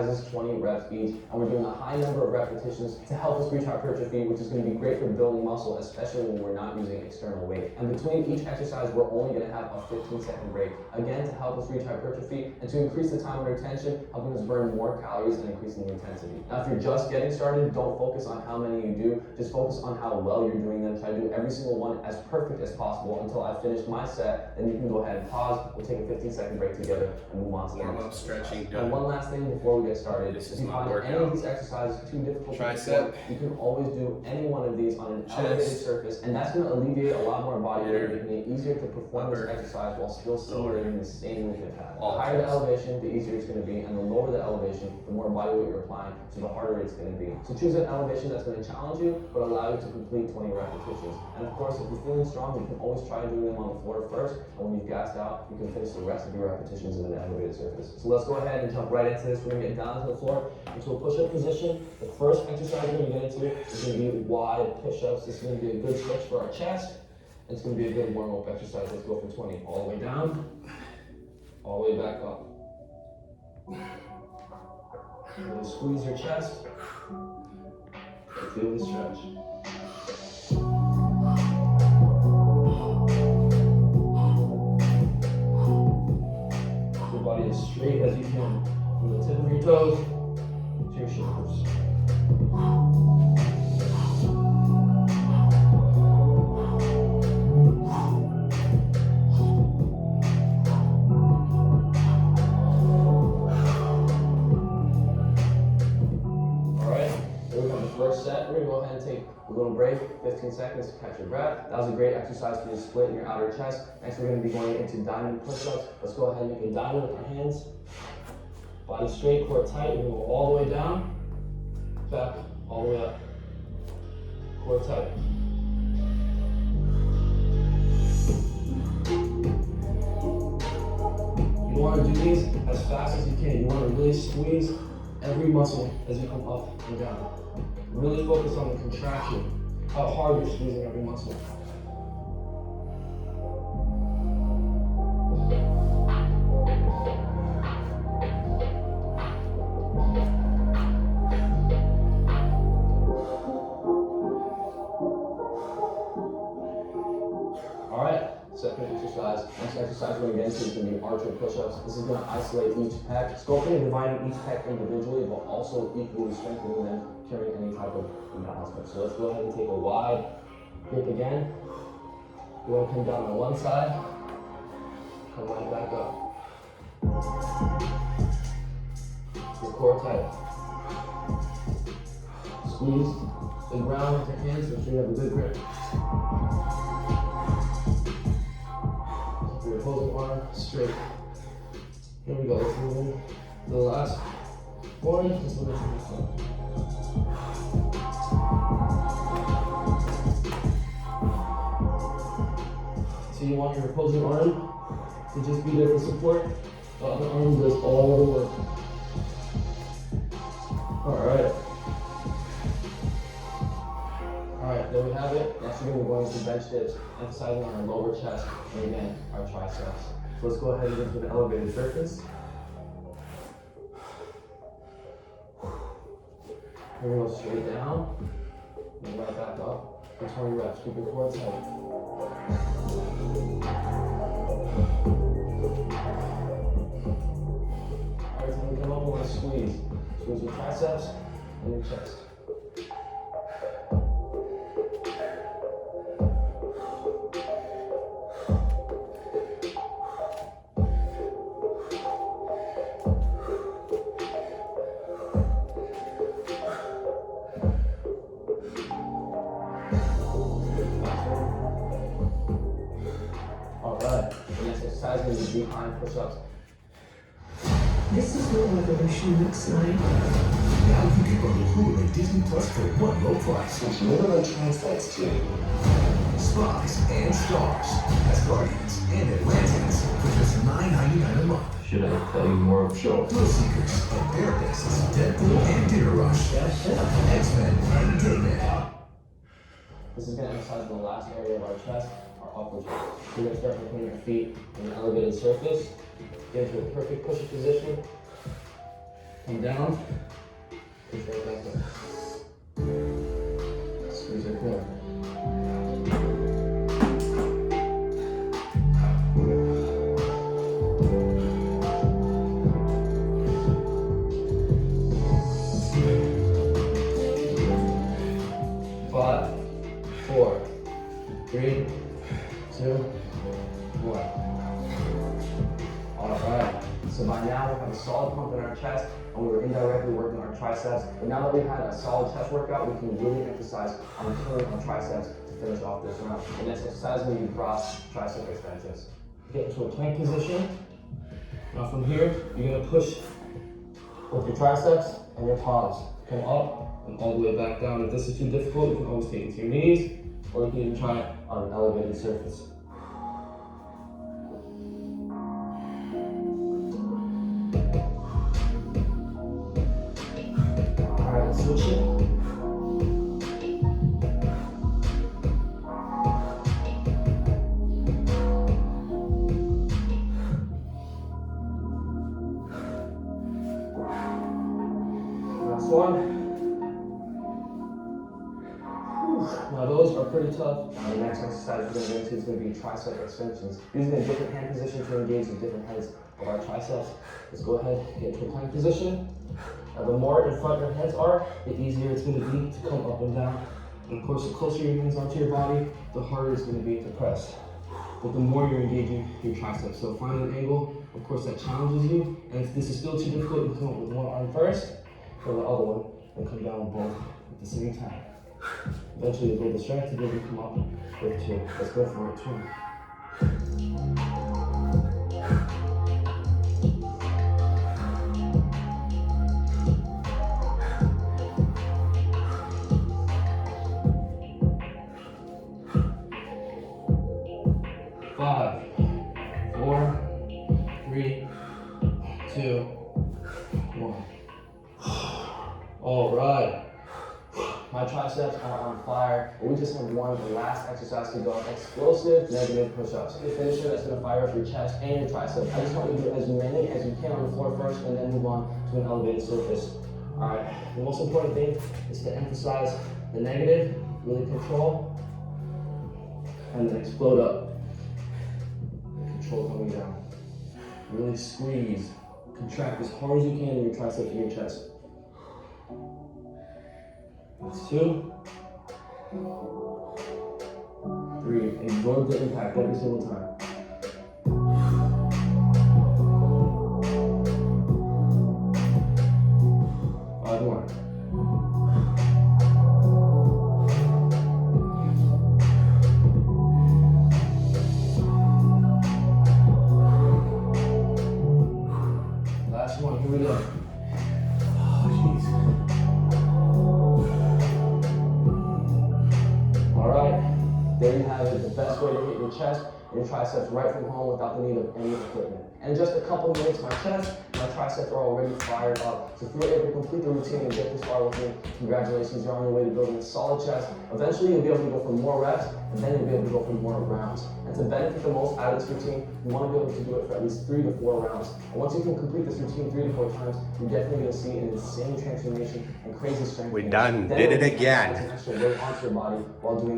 is 20 reps each, and we're doing a high number of repetitions to help us reach hypertrophy, which is going to be great for building muscle, especially when we're not using external weight. And between each exercise, we're only going to have a 15-second break, again, to help us reach hypertrophy and to increase the time under tension, helping us burn more calories and increasing the intensity. Now, if you're just getting started, don't focus on how many you do, just focus on how well you're doing them. Try to do every single one as perfect as possible until I finish my set, then you can go ahead and pause, we'll take a 15-second break together and move on to the next Warm-up stretching done. And one last thing before we get started, This if is you my find workout. any of these exercises too difficult to Tricep. perform, you can always do any one of these on an Chest. elevated surface, and that's going to alleviate a lot more body weight, Inner. making it easier to perform this Upper. exercise while still simulating the same movement pattern. The All higher the chest. elevation, the easier it's going to be, and the lower the elevation, the more body weight you're applying, so the harder it's going to be. So choose an elevation that's going to challenge you, but allow you to complete 20 repetitions. And of course, if you're feeling strong, you can always try doing them on the floor first, and when you've gassed out, you can finish the rest of your repetitions in an elevated surface. So let's go ahead and jump right into this. We're going to get down to the floor into a push-up position. The first exercise we're going to get into is going to be wide push-ups. This is going to be a good stretch for our chest. And it's going to be a good warm-up exercise. Let's go for 20. All the way down, all the way back up. Really squeeze your chest. Feel the stretch. Your body as straight as you can from the tip of your toes to your shoulders. First set, we're going to go ahead and take a little break, 15 seconds to catch your breath. That was a great exercise for your split in your outer chest. Next, we're going to be going into diamond push-ups. Let's go ahead and make a diamond with our hands. Body straight, core tight. We're going to go all the way down, back, all the way up. Core tight. You want to do these as fast as you can. You want to really squeeze every muscle as you come up and down. Really focus on the contraction, how hard you're squeezing every muscle. All right, second exercise. Next exercise we're going to get into is going to be archer push-ups. This is going to isolate each pec, sculpting and dividing each pec individually, but also equally strengthening them, carrying any type of imbalancement. So let's go ahead and take a wide grip again. You want to come down on one side, come right back up. Your core tight. Squeeze the ground with your hands, make sure you have a good grip. Keep your opposing arm straight. Here we go, let's move in to the last one. Just look at this one. So you want your opposing arm to just be there for support. The other arm does all the work. Alright. Alright, there we have it. Next we're going to be going to bench dips, emphasizing on our lower chest and again, our triceps. So let's go ahead and get to an elevated surface. Here we go, straight down, and right back up for 20 reps. Keep your core tight. Alright, so when you come up, we want to squeeze. Squeeze your triceps and your chest. Alright, the next exercise is the behind push-ups. This is what revolution looks like. Now you can go to Hulu and Disney Plus for one low price. Which literally translates to Spies and Stars, Asgardians and Atlanteans for just $9.99 a month. Should I tell you more of the show? Thrill Seekers and Bear Bases, Deadpool and Dinner Rush, X-Men and Gayman. This is going to emphasize the last area of our chest, our upper chest. You're going to start by putting your feet in an elevated surface. Get into a perfect push-up position. Come down. Push right back up. Squeeze your core. Five, 4, 3, 2, 1. All right. So by now we have a solid pump in our chest, and we were indirectly working our triceps. But now that we've had a solid chest workout, we can really emphasize on killing our triceps to finish off this round. The next exercise will be cross tricep extensions. Get into a plank position. Now from here, you're gonna push with your triceps and your palms. Come up and all the way back down. If this is too difficult, you can always take it to your knees, or you can even try it on an elevated surface. All right, let's switch it. Last one. Now those are pretty tough. Now the next exercise we're going to get into is going to be tricep extensions. Using a different hand position to engage the different heads of our triceps. Let's go ahead and get to a plank position. Now the more in front your heads are, the easier it's going to be to come up and down. And of course, the closer your hands are to your body, the harder it's going to be to press. But the more you're engaging your triceps. So find an angle, of course, that challenges you. And if this is still too difficult, you come up with one arm first, or the other one, and come down with both at the same time. Eventually you'll get distracted, you'll come up with 2. Let's go for it, 2. Five, 4, 3, 2, 1. All right. My triceps are on fire, and we just have one last exercise to go. Explosive negative push-ups. Your finisher that's gonna fire up your chest and your triceps. I just want you to do as many as you can on the floor first, and then move on to an elevated surface. All right, the most important thing is to emphasize the negative, really control, and then explode up. Control coming down. Really squeeze, contract as hard as you can in your triceps and your chest. That's 2, 3. Absorb the impact every single time. 5 more. Last one, here we go. Oh, jeez. All right, there you have it. The best way to hit your chest and your triceps right from home without the need of any equipment. And in just a couple minutes, my chest and my triceps are already fired up. So if you were able to complete the routine and get this far with me, congratulations, you're on your way to building a solid chest. Eventually, you'll be able to go for more reps, and then you'll be able to go for more rounds. And to benefit the most out of this routine, you want to be able to do it for at least 3 to 4 rounds. And once you can complete this routine 3 to 4 times, you're definitely going to see an insane transformation and crazy strength. We're done. Did it again. Extra weight onto your body while doing